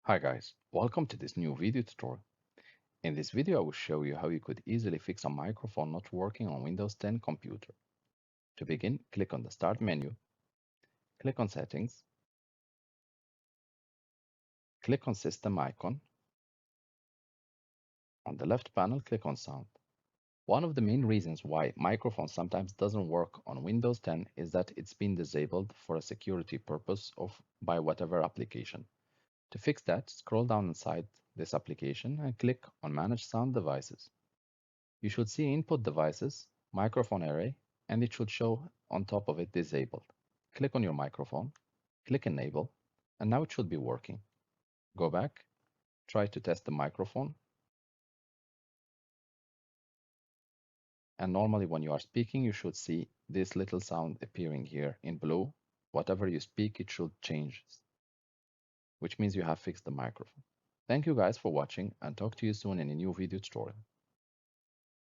Hi guys, welcome to this new video tutorial. In this video I will show you how you could easily fix a microphone not working on Windows 10 computer. To begin, click on the Start menu, click on Settings, click on System icon. On the left panel, click on Sound. One of the main reasons why microphone sometimes doesn't work on Windows 10 is that it's been disabled for a security purpose by whatever application. To fix that, scroll down inside this application and click on Manage Sound Devices. You should see Input Devices, Microphone Array, and it should show on top of it Disabled. Click on your microphone, click Enable, and now it should be working. Go back, try to test the microphone, and normally when you are speaking, you should see this little sound appearing here in blue. Whatever you speak, it should change, which means you have fixed the microphone. Thank you guys for watching, and talk to you soon in a new video tutorial.